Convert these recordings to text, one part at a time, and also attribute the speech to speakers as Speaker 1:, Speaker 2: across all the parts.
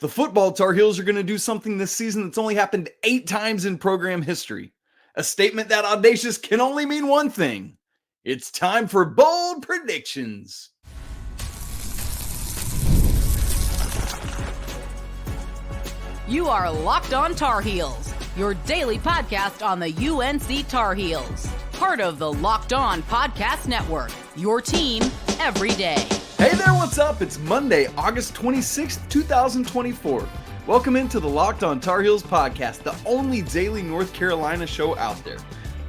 Speaker 1: The football Tar Heels are going to do something this season that's only happened 8 times in program history. A statement that audacious can only mean one thing. It's time for bold predictions.
Speaker 2: You are Locked On Tar Heels, your daily podcast on the UNC Tar Heels. Part of the Locked On Podcast Network, your team every day.
Speaker 1: Hey there, what's up? It's Monday, August 26th, 2024. Welcome into the Locked On Tar Heels podcast, the only daily North Carolina show out there.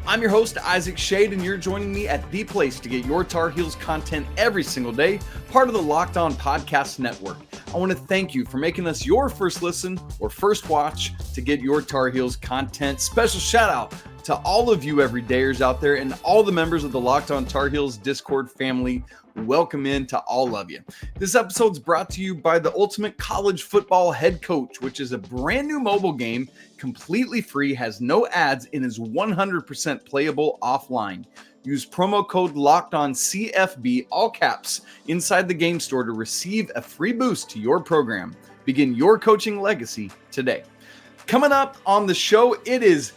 Speaker 1: I'm your host, Isaac Schade, and you're joining me at the place to get your Tar Heels content every single day, part of the Locked On Podcast Network. I want to thank you for making us your first listen or first watch to get your Tar Heels content. Special shout out to all of you everydayers out there and all the members of the Locked On Tar Heels Discord family. Welcome in to all of you. This episode's brought to you by the Ultimate College Football Head Coach, which is a brand new mobile game, completely free, has no ads, and is 100% playable offline. Use promo code LOCKEDONCFB, all caps, inside the game store to receive a free boost to your program. Begin your coaching legacy today. Coming up on the show, it is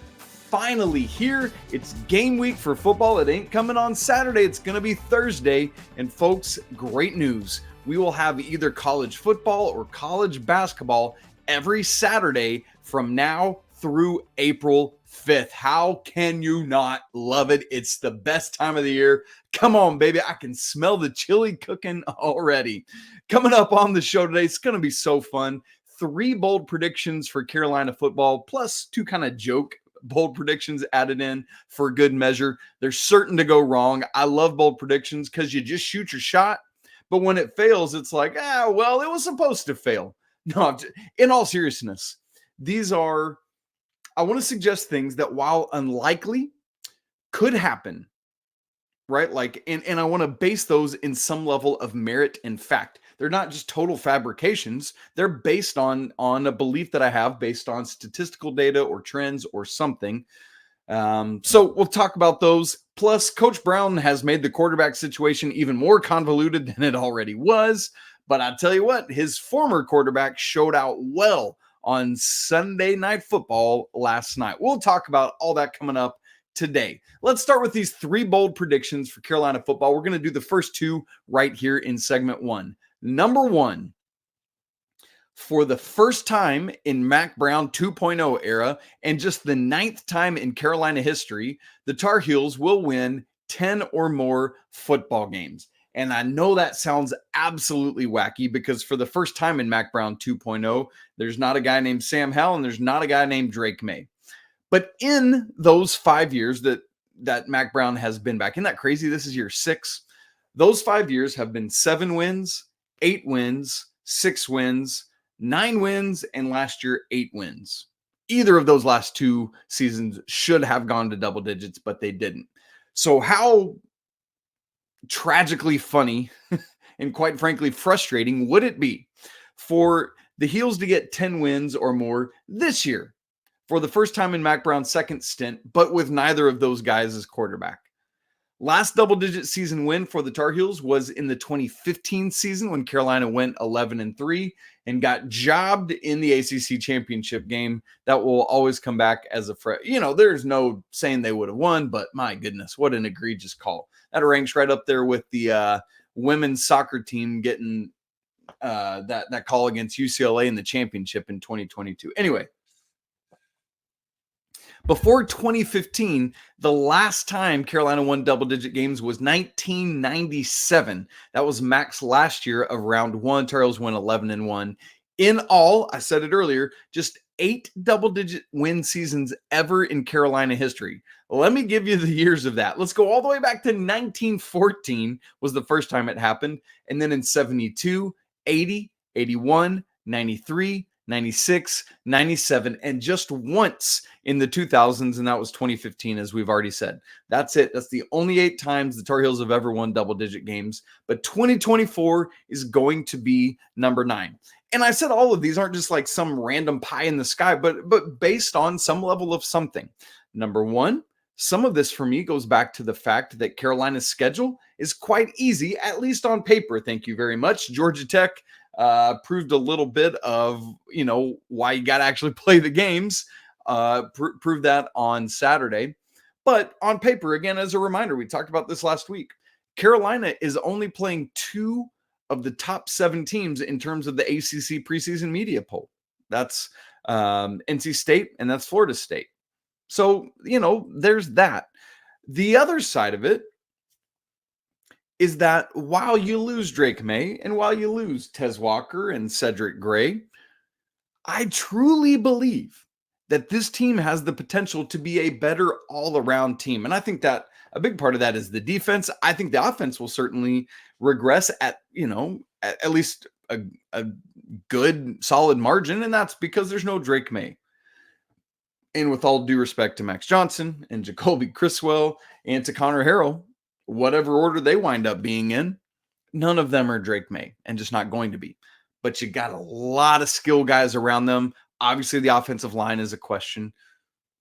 Speaker 1: finally here. It's game week for football. It ain't coming on Saturday. It's going to be Thursday. And folks, great news. We will have either college football or college basketball every Saturday from now through April 5th. How can you not love it? It's the best time of the year. Come on, baby. I can smell the chili cooking already. Coming up on the show today, it's going to be so fun. 3 bold predictions for Carolina football, plus 2 kind of joke bold predictions added in for good measure. They're certain to go wrong. I love bold predictions because you just shoot your shot. But when it fails, it's like, well, it was supposed to fail. No, in all seriousness, I want to suggest things that while unlikely could happen, right? Like, and I want to base those in some level of merit and fact. They're not just total fabrications. They're based on a belief that I have based on statistical data or trends or something. So we'll talk about those. Plus, Coach Brown has made the quarterback situation even more convoluted than it already was. But I tell you what, his former quarterback showed out well on Sunday Night Football last night. We'll talk about all that coming up today. Let's start with these 3 bold predictions for Carolina football. We're going to do the first 2 right here in segment 1. Number 1, for the first time in Mack Brown 2.0 era and just the 9th time in Carolina history, the Tar Heels will win 10 or more football games. And I know that sounds absolutely wacky because for the first time in Mack Brown 2.0, there's not a guy named Sam Howell and there's not a guy named Drake Maye. But in those 5 years that Mack Brown has been back, isn't that crazy? This is year 6. Those 5 years have been 7 wins, 8 wins, 6 wins, 9 wins, and last year 8 wins. Either of those last 2 seasons should have gone to double digits, but they didn't. So how tragically funny and quite frankly frustrating would it be for the Heels to get 10 wins or more this year for the first time in Mack Brown's second stint, but with neither of those guys as quarterback? Last double-digit season win for the Tar Heels was in the 2015 season when Carolina went 11-3 and got jobbed in the ACC championship game. That will always come back as there's no saying they would have won, but my goodness, what an egregious call. That ranks right up there with the women's soccer team getting that call against UCLA in the championship in 2022. Anyway, before 2015, the last time Carolina won double-digit games was 1997. That was Mack's last year of round 1. Tar Heels went 11-1. In all, I said it earlier, just 8 double-digit win seasons ever in Carolina history. Let me give you the years of that. Let's go all the way back to 1914 was the first time it happened. And then in 72, 80, 81, 93, 96, 97, and just once in the 2000s, and that was 2015, as we've already said. That's it. That's the only 8 times the Tar Heels have ever won double-digit games. But 2024 is going to be number 9. And I said all of these aren't just like some random pie in the sky, but based on some level of something. Number 1, some of this for me goes back to the fact that Carolina's schedule is quite easy, at least on paper. Thank you very much. Georgia Tech, proved a little bit of, why you got to actually play the games. Proved that on Saturday. But on paper, again, as a reminder, we talked about this last week, Carolina is only playing 2 of the top 7 teams in terms of the ACC preseason media poll. That's NC State and that's Florida State. So, there's that. The other side of it is that while you lose Drake Maye and while you lose Tez Walker and Cedric Gray, I truly believe that this team has the potential to be a better all-around team. And I think that a big part of that is the defense. I think the offense will certainly regress at least a good, solid margin, and that's because there's no Drake Maye. And with all due respect to Max Johnson and Jacolby Criswell and to Conner Harrell, whatever order they wind up being in, none of them are Drake Maye and just not going to be. But you got a lot of skill guys around them. Obviously, the offensive line is a question.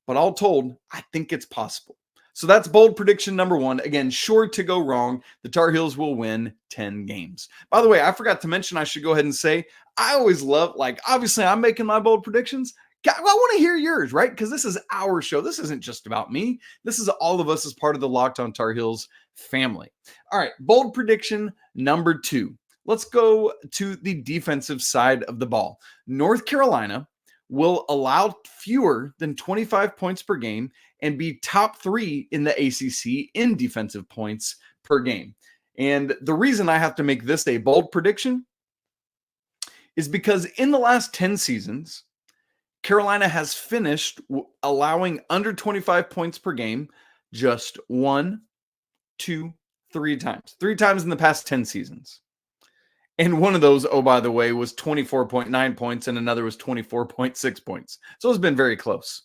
Speaker 1: But all told, I think it's possible. So that's bold prediction number 1. Again, sure to go wrong. The Tar Heels will win 10 games. By the way, I forgot to mention, I should go ahead and say, I always love, obviously I'm making my bold predictions. I want to hear yours, right? Because this is our show. This isn't just about me. This is all of us as part of the Locked On Tar Heels family. All right, bold prediction number 2. Let's go to the defensive side of the ball. North Carolina will allow fewer than 25 points per game and be top 3 in the ACC in defensive points per game. And the reason I have to make this a bold prediction is because in the last 10 seasons, Carolina has finished allowing under 25 points per game just 1, 2, 3 times. 3 times in the past 10 seasons. And one of those, oh, by the way, was 24.9 points and another was 24.6 points. So it's been very close.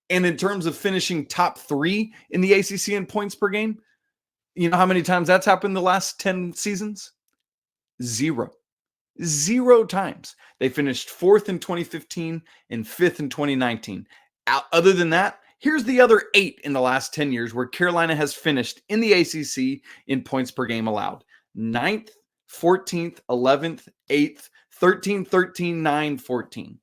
Speaker 1: And in terms of finishing top 3 in the ACC in points per game, you know how many times that's happened the last 10 seasons? 0. 0 times. They finished 4th in 2015 and 5th in 2019. Other than that, here's the other 8 in the last 10 years where Carolina has finished in the ACC in points per game allowed. 9th, 14th, 11th, 8th, 13, 13, 9, 14.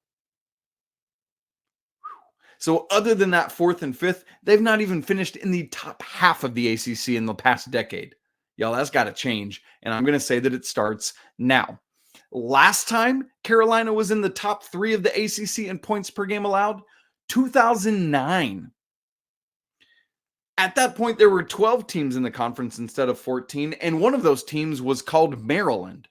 Speaker 1: So other than that 4th and 5th, they've not even finished in the top half of the ACC in the past decade. Y'all, that's got to change. And I'm going to say that it starts now. Last time Carolina was in the top 3 of the ACC in points per game allowed, 2009. At that point, there were 12 teams in the conference instead of 14, and one of those teams was called Maryland.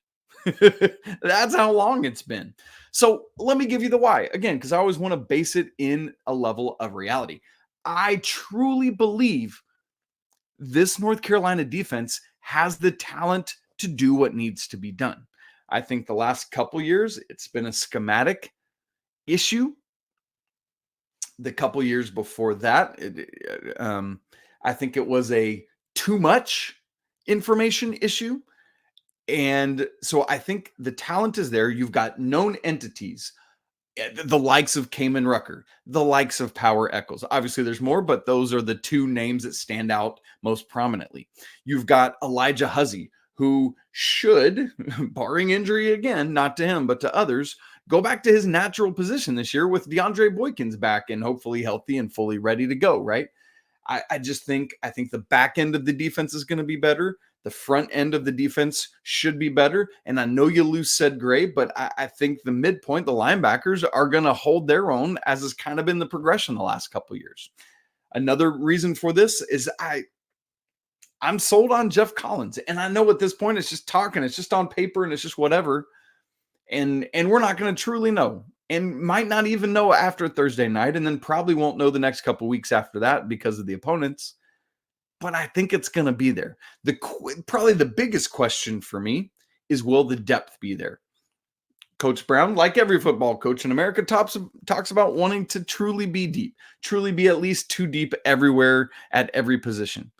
Speaker 1: That's how long it's been. So let me give you the why. Again, because I always want to base it in a level of reality. I truly believe this North Carolina defense has the talent to do what needs to be done. I think the last couple years, it's been a schematic issue. The couple years before that, I think it was a too much information issue. And so I think the talent is there. You've got known entities, the likes of Kamen Rucker, the likes of Power Echols. Obviously, there's more, but those are the 2 names that stand out most prominently. You've got Elijah Huzzy, who should, barring injury again, not to him, but to others, go back to his natural position this year with DeAndre Boykins back and hopefully healthy and fully ready to go, right? I think the back end of the defense is going to be better. The front end of the defense should be better. And I know you lose Ced Gray, but I think the midpoint, the linebackers, are going to hold their own, as has kind of been the progression the last couple of years. Another reason for this is I'm sold on Jeff Collins. And I know at this point it's just talking, it's just on paper and it's just whatever. And we're not going to truly know, and might not even know after Thursday night, and then probably won't know the next couple weeks after that because of the opponents. But I think it's going to be there. Probably the biggest question for me is, will the depth be there? Coach Brown, like every football coach in America, talks about wanting to truly be deep, truly be at least 2 deep everywhere at every position.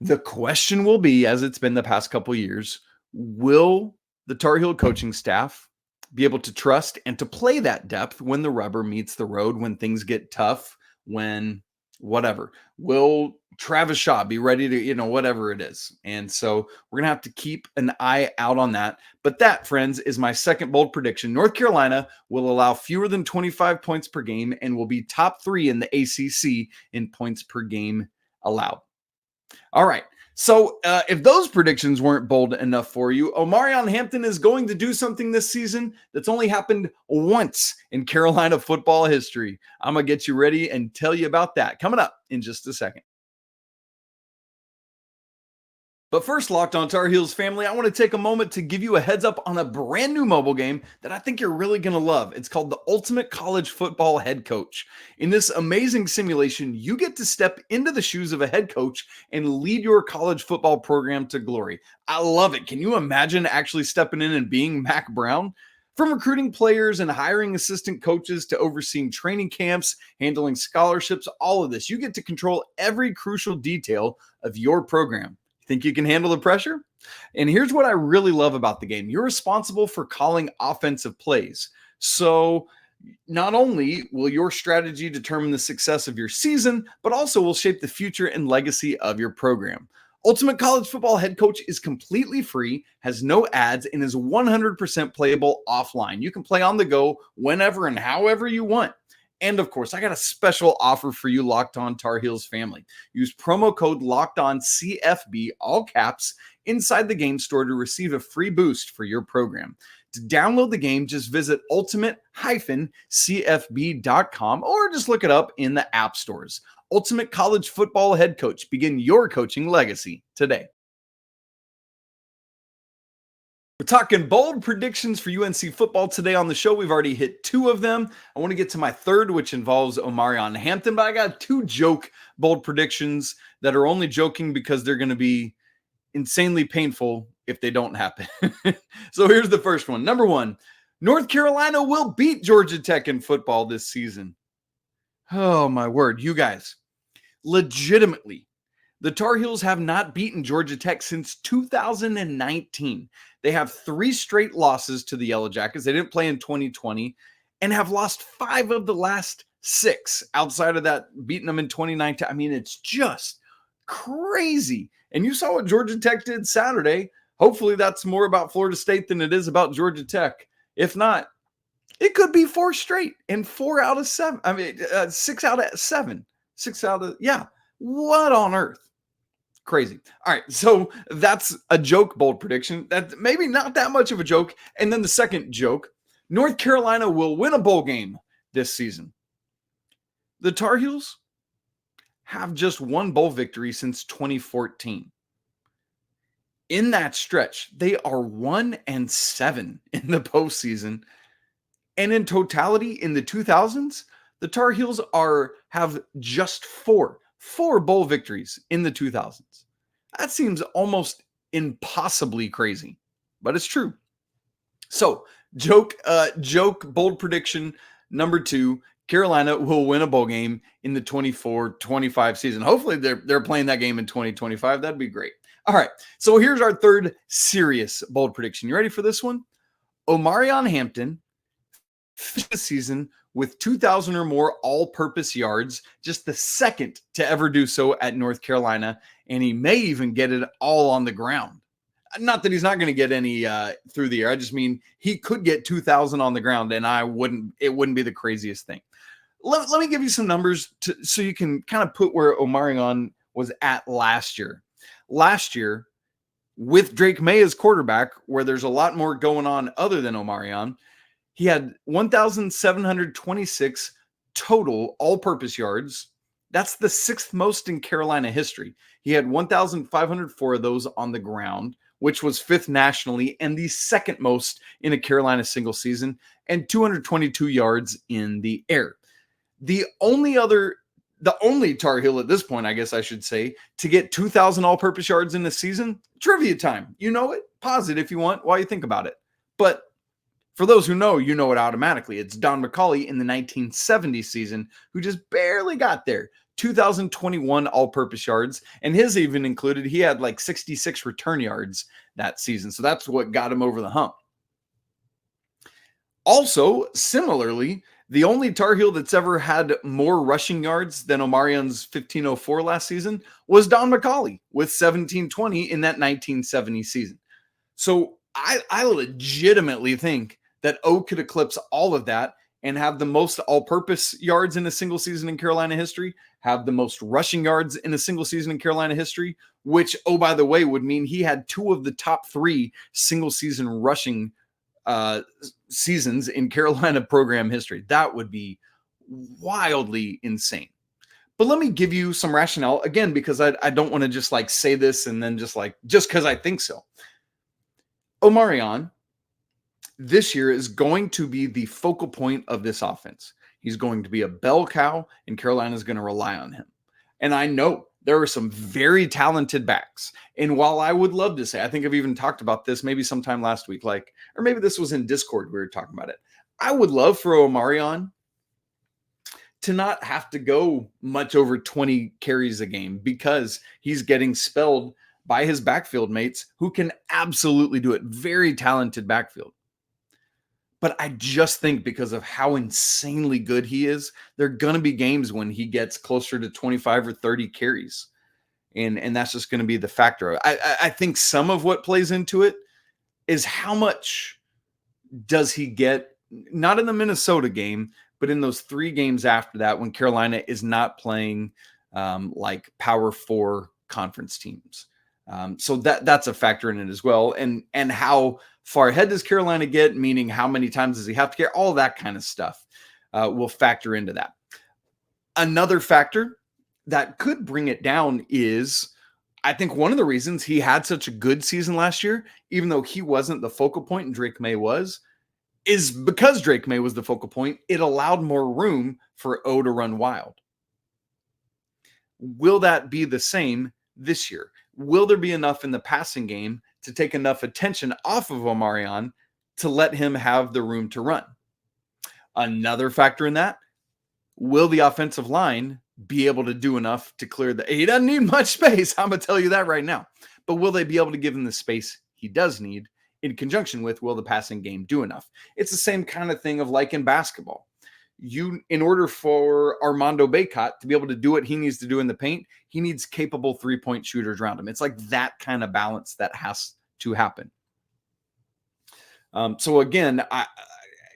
Speaker 1: The question will be, as it's been the past couple years, will the Tar Heel coaching staff be able to trust and to play that depth when the rubber meets the road, when things get tough, when whatever? Will Travis Shaw, be ready to, whatever it is. And so we're going to have to keep an eye out on that. But that, friends, is my second bold prediction. North Carolina will allow fewer than 25 points per game and will be top 3 in the ACC in points per game allowed. All right. So if those predictions weren't bold enough for you, Omarion Hampton is going to do something this season that's only happened once in Carolina football history. I'm going to get you ready and tell you about that coming up in just a second. But first, Locked On Tar Heels family, I want to take a moment to give you a heads up on a brand new mobile game that I think you're really going to love. It's called the Ultimate College Football Head Coach. In this amazing simulation, you get to step into the shoes of a head coach and lead your college football program to glory. I love it. Can you imagine actually stepping in and being Mack Brown? From recruiting players and hiring assistant coaches to overseeing training camps, handling scholarships, all of this, you get to control every crucial detail of your program. Think you can handle the pressure? And here's what I really love about the game. You're responsible for calling offensive plays. So not only will your strategy determine the success of your season, but also will shape the future and legacy of your program. Ultimate College Football Head Coach is completely free, has no ads, and is 100% playable offline. You can play on the go whenever and however you want. And of course, I got a special offer for you, Locked On Tar Heels family. Use promo code LOCKEDONCFB, all caps, inside the game store to receive a free boost for your program. To download the game, just visit ultimate-cfb.com or just look it up in the app stores. Ultimate College Football Head Coach. Begin your coaching legacy today. We're talking bold predictions for UNC football today on the show. We've already hit 2 of them. I want to get to my third, which involves Omarion Hampton, but I got 2 joke bold predictions that are only joking because they're going to be insanely painful if they don't happen. So here's the first one. Number 1, North Carolina will beat Georgia Tech in football this season. Oh, my word. You guys, legitimately, the Tar Heels have not beaten Georgia Tech since 2019. They have 3 straight losses to the Yellow Jackets. They didn't play in 2020 and have lost 5 of the last 6 outside of that, beating them in 2019. I mean, it's just crazy. And you saw what Georgia Tech did Saturday. Hopefully that's more about Florida State than it is about Georgia Tech. If not, it could be 4 straight and 4 out of 7. I mean, 6 out of 7. 6 out of, yeah. What on earth? Crazy. All right, so that's a joke bold prediction. That's maybe not that much of a joke. And then the second joke, North Carolina will win a bowl game this season. The Tar Heels have just 1 bowl victory since 2014. In that stretch, they are 1-7 in the postseason. And in totality, in the 2000s, the Tar Heels have just 4 bowl victories in the 2000s. That seems almost impossibly crazy, but it's true. So, joke bold prediction number 2, Carolina will win a bowl game in the 24-25 season. Hopefully they're playing that game in 2025. That'd be great. All right, so here's our third serious bold prediction. You ready for this one? Omarion Hampton finished the season with 2,000 or more all-purpose yards, just the second to ever do so at North Carolina, and he may even get it all on the ground. Not that he's not going to get any through the air. I just mean he could get 2,000 on the ground, and it wouldn't be the craziest thing. Let me give you some numbers so you can kind of put where Omarion was at last year. Last year, with Drake Maye as quarterback, where there's a lot more going on other than Omarion, he had 1,726 total all-purpose yards. That's the 6th most in Carolina history. He had 1,504 of those on the ground, which was 5th nationally and the 2nd most in a Carolina single season, and 222 yards in the air. The only Tar Heel at this point, I guess I should say, to get 2,000 all-purpose yards in a season, trivia time. You know it. Pause it if you want while you think about it. But for those who know, you know it automatically. It's Don McCauley in the 1970 season who just barely got there. 2,021 all-purpose yards, and his even included, he had like 66 return yards that season. So that's what got him over the hump. Also, similarly, The only Tar Heel that's ever had more rushing yards than Omarion's 1504 last season was Don McCauley with 1720 in that 1970 season. So I legitimately think that O could eclipse all of that and have the most all-purpose yards in a single season in Carolina history, have the most rushing yards in a single season in Carolina history, which, oh, by the way, would mean he had 2 of the top 3 single-season rushing seasons in Carolina program history. That would be wildly insane. But let me give you some rationale, again, because I don't want to just like say this and then just because I think so. Omarion this year is going to be the focal point of this offense. He's going to be a bell cow, and Carolina is going to rely on him. And I know there are some very talented backs. And while I would love to say, I think I've even talked about this maybe sometime last week, or maybe this was in Discord, we were talking about it. I would love for Omarion to not have to go much over 20 carries a game because he's getting spelled by his backfield mates who can absolutely do it. Very talented backfield. But I just think because of how insanely good he is, there are going to be games when he gets closer to 25 or 30 carries. And that's just going to be the factor. I think some of what plays into it is how much does he get, not in the Minnesota game, but in those 3 games after that when Carolina is not playing like Power 4 conference teams. So that's a factor in it as well. And how far ahead does Carolina get, meaning how many times does he have to carry? All that kind of stuff will factor into that. Another factor that could bring it down is, I think one of the reasons he had such a good season last year, even though he wasn't the focal point and Drake Maye was, is because Drake Maye was the focal point, it allowed more room for O to run wild. Will that be the same this year? Will there be enough in the passing game to take enough attention off of Omarion to let him have the room to run? Another factor in that, will the offensive line be able to do enough to clear he doesn't need much space, I'm going to tell you that right now. But will they be able to give him the space he does need in conjunction with, will the passing game do enough? It's the same kind of thing of like in basketball. In order for Armando Bacot to be able to do what he needs to do in the paint, he needs capable 3-point shooters around him. It's like that kind of balance that has to happen. So again,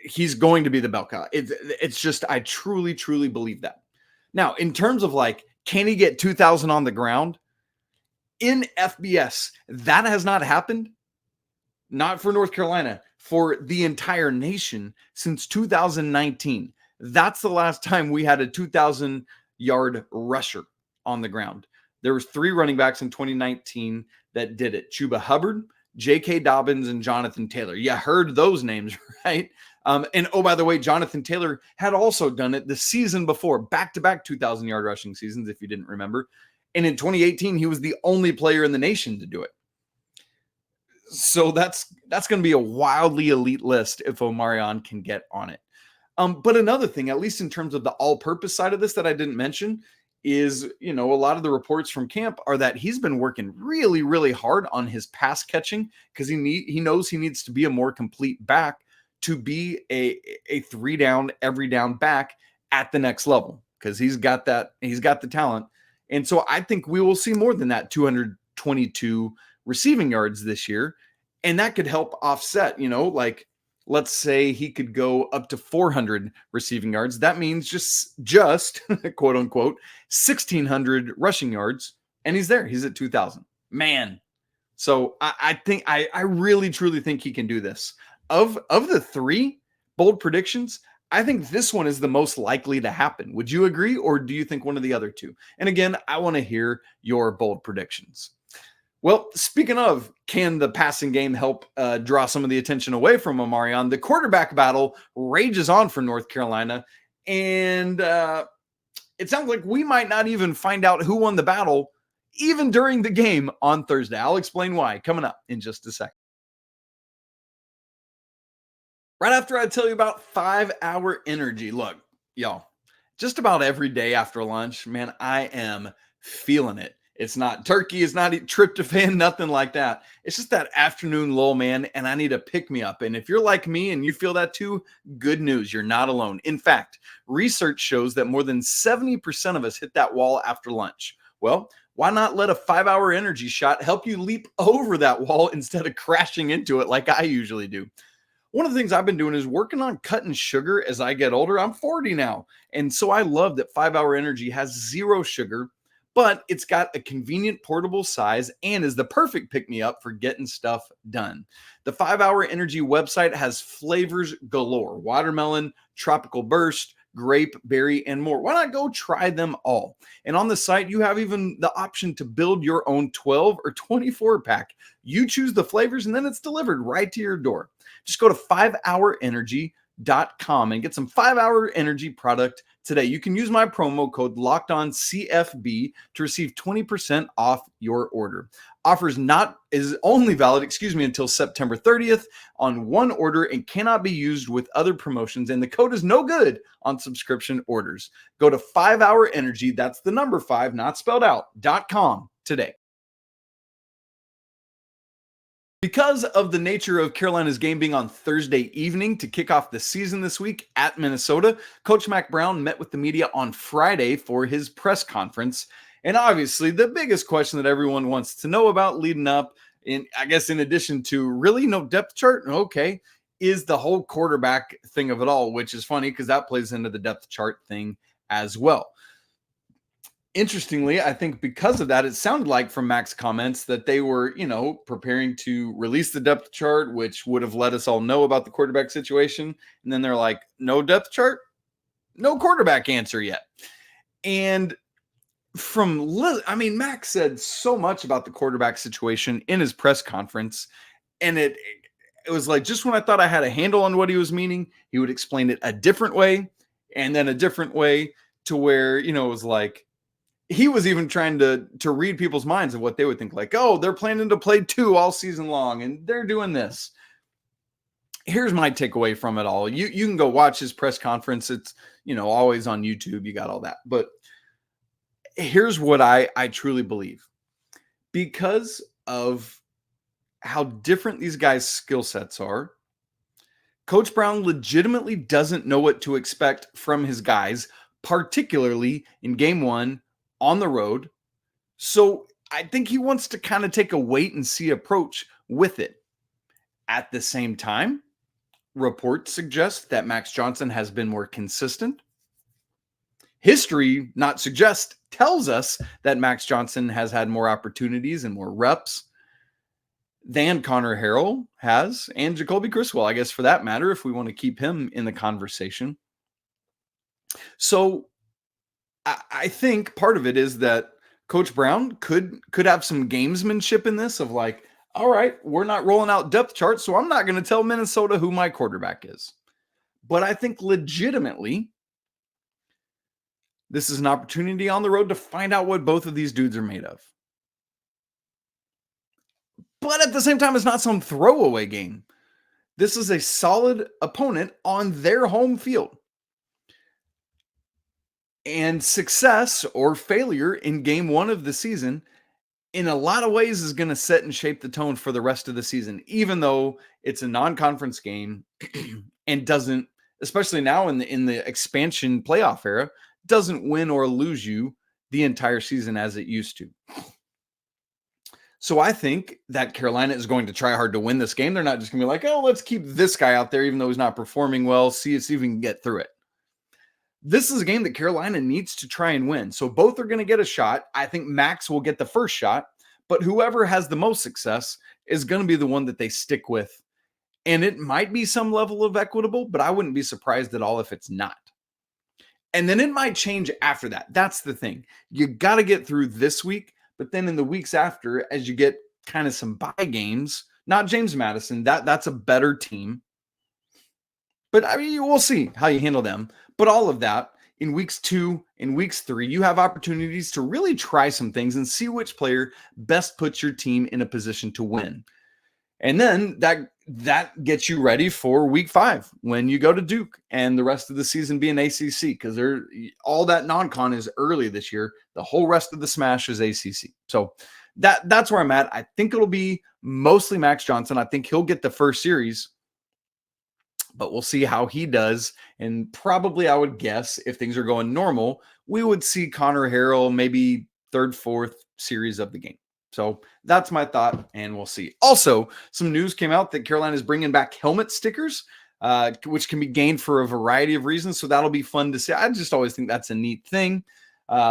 Speaker 1: he's going to be the bell cow. It's just, I truly, truly believe that. Now, in terms of can he get 2,000 on the ground? In FBS, that has not happened. Not for North Carolina, for the entire nation since 2019. That's the last time we had a 2,000-yard rusher on the ground. There was 3 running backs in 2019 that did it. Chuba Hubbard, J.K. Dobbins, and Jonathan Taylor. You heard those names, right? And oh, by the way, Jonathan Taylor had also done it the season before, back-to-back 2,000-yard rushing seasons, if you didn't remember. And in 2018, he was the only player in the nation to do it. So that's going to be a wildly elite list if Omarion can get on it. But another thing, at least in terms of the all-purpose side of this that I didn't mention, is, a lot of the reports from camp are that he's been working really, really hard on his pass catching because he knows he needs to be a more complete back to be a 3-down, every down back at the next level because he's got the talent. And so I think we will see more than that 222 receiving yards this year. And that could help offset, let's say he could go up to 400 receiving yards. That means just quote unquote, 1,600 rushing yards. And he's there. He's at 2,000. Man. So I think I really, truly think he can do this. Of the 3 bold predictions, I think this one is the most likely to happen. Would you agree? Or do you think one of the other 2? And again, I want to hear your bold predictions. Well, speaking of, can the passing game help draw some of the attention away from Omarion? The quarterback battle rages on for North Carolina. And it sounds like we might not even find out who won the battle even during the game on Thursday. I'll explain why coming up in just a second. Right after I tell you about 5-Hour Energy. Look, y'all, just about every day after lunch, man, I am feeling it. It's not turkey. It's not tryptophan, nothing like that. It's just that afternoon lull, man, and I need a pick-me-up. And if you're like me and you feel that too, good news. You're not alone. In fact, research shows that more than 70% of us hit that wall after lunch. Well, why not let a 5-hour energy shot help you leap over that wall instead of crashing into it like I usually do? One of the things I've been doing is working on cutting sugar as I get older. I'm 40 now. And so I love that 5-hour energy has 0 sugar, but it's got a convenient portable size and is the perfect pick-me-up for getting stuff done. The 5-hour energy website has flavors galore: watermelon, tropical burst, grape, berry, and more. Why not go try them all? And on the site, you have even the option to build your own 12 or 24 pack. You choose the flavors and then it's delivered right to your door. Just go to 5hourenergy.com and get some 5-hour energy product today. You can use my promo code LOCKEDONCFB to receive 20% off your order. Offers is only valid, until September 30th on one order and cannot be used with other promotions. And the code is no good on subscription orders. Go to 5-hour energy. That's the number 5, not spelled out, .com today. Because of the nature of Carolina's game being on Thursday evening to kick off the season this week at Minnesota, Coach Mack Brown met with the media on Friday for his press conference. And obviously, the biggest question that everyone wants to know about leading up, in addition to really no depth chart, okay, is the whole quarterback thing of it all, which is funny because that plays into the depth chart thing as well. Interestingly, I think because of that, it sounded like from Mack's comments that they were, preparing to release the depth chart, which would have let us all know about the quarterback situation. And then they're like, no depth chart, no quarterback answer yet. And Mack said so much about the quarterback situation in his press conference. And it was like, just when I thought I had a handle on what he was meaning, he would explain it a different way and then a different way to where, it was like, he was even trying to read people's minds of what they would think, like, oh, they're planning to play 2 all season long and they're doing this. Here's my takeaway from it all. You can go watch his press conference. It's, always on YouTube. You got all that. But here's what I truly believe. Because of how different these guys' skill sets are, Coach Brown legitimately doesn't know what to expect from his guys, particularly in game 1 on the road. So I think he wants to kind of take a wait and see approach with it. At the same time, reports suggest that Max Johnson has been more consistent. History, not suggest, tells us that Max Johnson has had more opportunities and more reps than Conner Harrell has, and Jacolby Criswell, I guess, for that matter, if we want to keep him in the conversation. So I think part of it is that Coach Brown could have some gamesmanship in this of like, all right, we're not rolling out depth charts, so I'm not going to tell Minnesota who my quarterback is. But I think legitimately, this is an opportunity on the road to find out what both of these dudes are made of. But at the same time, it's not some throwaway game. This is a solid opponent on their home field. And success or failure in game 1 of the season, in a lot of ways, is going to set and shape the tone for the rest of the season, even though it's a non-conference game and doesn't, especially now in the expansion playoff era, doesn't win or lose you the entire season as it used to. So I think that Carolina is going to try hard to win this game. They're not just going to be like, oh, let's keep this guy out there, even though he's not performing well. See if we can get through it. This is a game that Carolina needs to try and win. So both are going to get a shot. I think Max will get the first shot, but whoever has the most success is going to be the one that they stick with. And it might be some level of equitable, but I wouldn't be surprised at all if it's not. And then it might change after that. That's the thing. You got to get through this week, but then in the weeks after, as you get kind of some bye games, not James Madison, that's a better team. But I mean, we'll see how you handle them. But all of that, in weeks 2 and weeks 3, you have opportunities to really try some things and see which player best puts your team in a position to win. And then that gets you ready for week 5 when you go to Duke and the rest of the season being ACC, because all that non-con is early this year. The whole rest of the smash is ACC. So that's where I'm at. I think it'll be mostly Max Johnson. I think he'll get the first series, but we'll see how he does. And probably, I would guess, if things are going normal, we would see Conner Harrell maybe third, fourth series of the game. So that's my thought, and we'll see. Also, some news came out that Carolina is bringing back helmet stickers, which can be gained for a variety of reasons. So that'll be fun to see. I just always think that's a neat thing.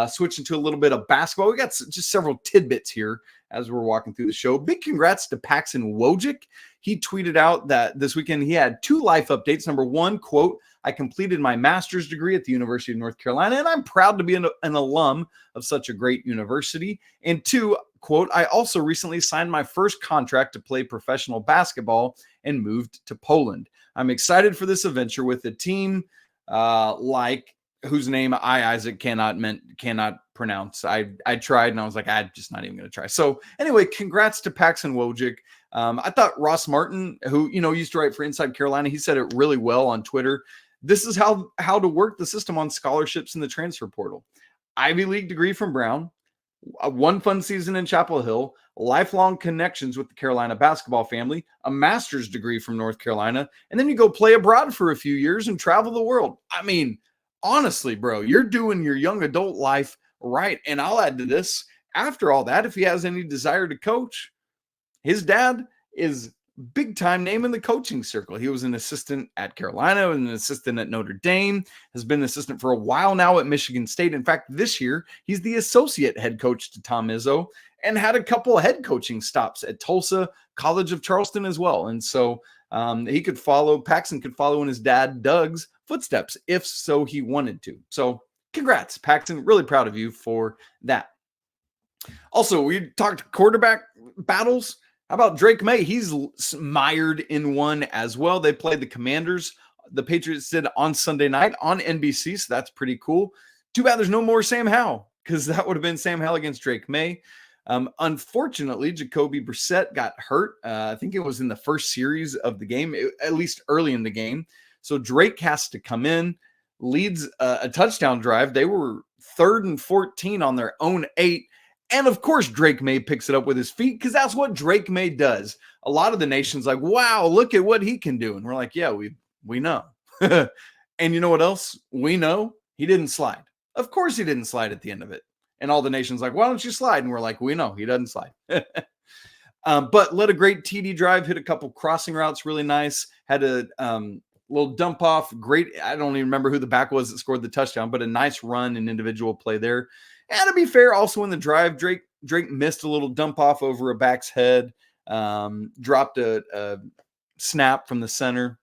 Speaker 1: Switching to a little bit of basketball, we got just several tidbits here as we're walking through the show. Big congrats to Paxton Wojcik. He tweeted out that this weekend he had 2 life updates. Number 1, quote, "I completed my master's degree at the University of North Carolina, and I'm proud to be an alum of such a great university." And 2, quote, "I also recently signed my first contract to play professional basketball and moved to Poland. I'm excited for this adventure with a team whose name Isaac cannot pronounce. I tried and I was like, I'm just not even going to try." So anyway, congrats to Paxton Wojcik. I thought Ross Martin, who used to write for Inside Carolina, he said it really well on Twitter. This is how to work the system on scholarships in the transfer portal. Ivy League degree from Brown, one fun season in Chapel Hill, lifelong connections with the Carolina basketball family, a master's degree from North Carolina, and then you go play abroad for a few years and travel the world. I mean, honestly, bro, you're doing your young adult life right. And I'll add to this, after all that, if he has any desire to coach, his dad is big time name in the coaching circle. He was an assistant at Carolina and an assistant at Notre Dame, has been an assistant for a while now at Michigan State. In fact, this year, he's the associate head coach to Tom Izzo and had a couple of head coaching stops at Tulsa, College of Charleston as well. And so Paxton could follow in his dad, Doug's footsteps, if so he wanted to. So congrats, Paxton. Really proud of you for that. Also, we talked quarterback battles. How about Drake Maye? He's mired in one as well. They played the Commanders. The Patriots did on Sunday night on NBC, so that's pretty cool. Too bad there's no more Sam Howell, because that would have been Sam Howell against Drake Maye. Unfortunately, Jacoby Brissett got hurt. I think it was in the first series of the game, at least early in the game. So Drake has to come in, leads a touchdown drive. They were 3rd and 14 on their own 8. And of course, Drake Maye picks it up with his feet, because that's what Drake Maye does. A lot of the nation's like, wow, look at what he can do. And we're like, yeah, we know. And you know what else? We know he didn't slide. Of course he didn't slide at the end of it. And all the nation's like, why don't you slide? And we're like, we know he doesn't slide. But led a great TD drive, hit a couple crossing routes, really nice. Had a little dump off. Great. I don't even remember who the back was that scored the touchdown, but a nice run and individual play there. And to be fair, also in the drive, Drake missed a little dump off over a back's head, dropped a snap from the center.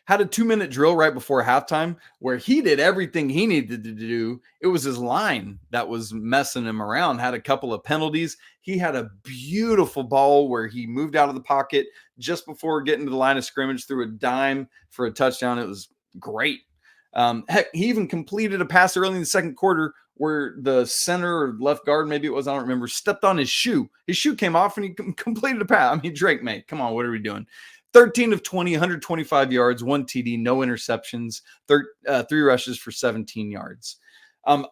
Speaker 1: Had a 2-minute drill right before halftime where he did everything he needed to do. It was his line that was messing him around. Had a couple of penalties. He had a beautiful ball where he moved out of the pocket just before getting to the line of scrimmage, threw a dime for a touchdown. It was great. Heck, he even completed a pass early in the second quarter where the center or left guard, maybe it was, I don't remember, stepped on his shoe. His shoe came off and he completed a pass. I mean, Drake Maye, come on, what are we doing? 13 of 20, 125 yards, 1 TD, no interceptions, 3 rushes for 17 yards.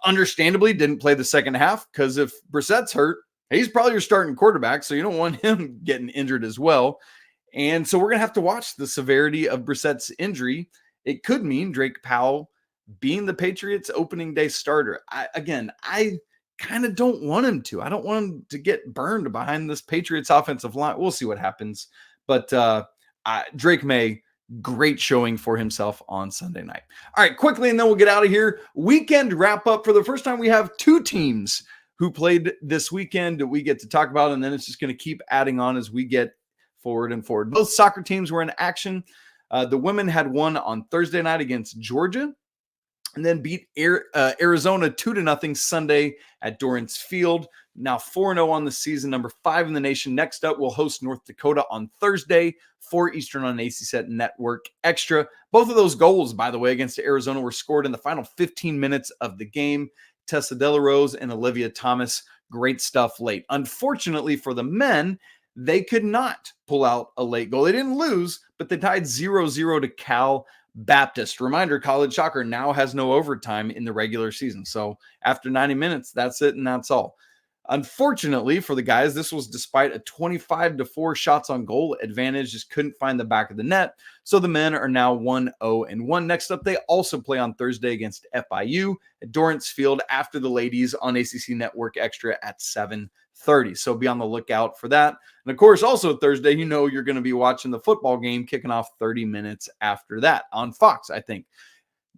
Speaker 1: Understandably, didn't play the second half because if Brissett's hurt, he's probably your starting quarterback, so you don't want him getting injured as well. And so we're going to have to watch the severity of Brissett's injury. It could mean Drake Powell being the Patriots' opening day starter. I kind of don't want him to. I don't want him to get burned behind this Patriots offensive line. We'll see what happens. But Drake Maye, great showing for himself on Sunday night. All right, quickly, and then we'll get out of here. Weekend wrap up. For the first time, we have 2 teams who played this weekend that we get to talk about, and then it's just going to keep adding on as we get forward and forward. Both soccer teams were in action. The women had won on Thursday night against Georgia, and then beat Arizona 2-0 Sunday at Dorrance Field. Now 4-0 on the season, number 5 in the nation. Next up, we'll host North Dakota on Thursday, 4 Eastern on ACSET Network Extra. Both of those goals, by the way, against Arizona were scored in the final 15 minutes of the game. Tessa Delarose and Olivia Thomas, great stuff late. Unfortunately for the men, they could not pull out a late goal. They didn't lose, but they tied 0-0 to Cal Baptist. Reminder, college soccer now has no overtime in the regular season. So after 90 minutes, that's it and that's all. Unfortunately for the guys, this was despite a 25-4 shots on goal advantage. Just couldn't find the back of the net. So the men are now 1-0-1. Next up, they also play on Thursday against FIU at Dorrance Field after the ladies on ACC Network Extra at 7:30. So be on the lookout for that. And of course, also Thursday, you know you're going to be watching the football game kicking off 30 minutes after that on Fox, I think.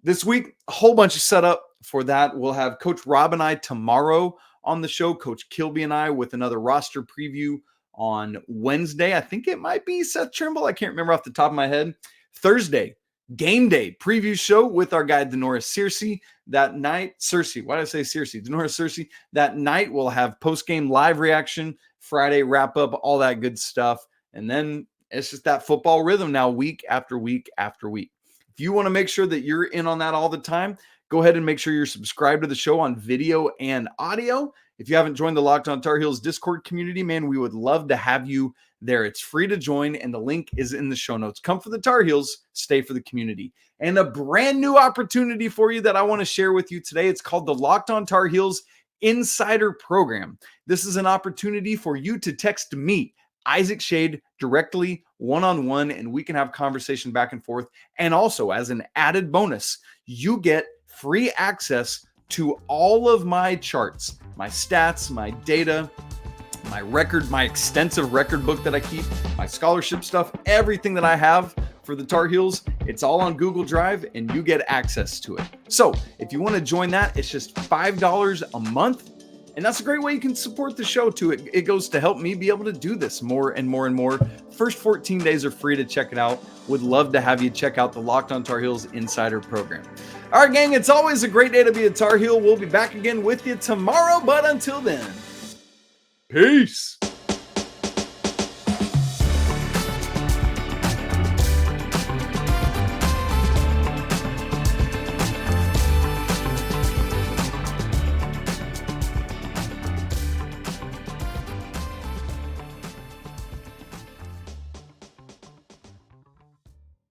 Speaker 1: This week, a whole bunch of setup for that. We'll have Coach Rob and I tomorrow on the show, Coach Kilby and I with another roster preview on Wednesday. I think it might be Seth Trimble. I can't remember off the top of my head. Thursday, game day preview show with our guy, Denora Searcy. That night, Cersei, why did I say Searcy? Denora Searcy. That night, we'll have post-game live reaction, Friday wrap-up, all that good stuff. And then it's just that football rhythm now, week after week after week. If you want to make sure that you're in on that all the time, go ahead and make sure you're subscribed to the show on video and audio. If you haven't joined the Locked On Tar Heels Discord community, man, we would love to have you there. It's free to join, and the link is in the show notes. Come for the Tar Heels, stay for the community. And a brand new opportunity for you that I want to share with you today. It's called the Locked On Tar Heels Insider Program. This is an opportunity for you to text me, Isaac Schade, directly one-on-one, and we can have conversation back and forth. And also, as an added bonus, you get free access to all of my charts, my stats, my data, my record, my extensive record book that I keep, my scholarship stuff, everything that I have for the Tar Heels. It's all on Google Drive and you get access to it. So if you want to join that, it's just $5 a month. And that's a great way you can support the show too. It goes to help me be able to do this more and more and more. First 14 days are free to check it out. Would love to have you check out the Locked On Tar Heels Insider Program. All right, gang, it's always a great day to be a Tar Heel. We'll be back again with you tomorrow, but until then, peace.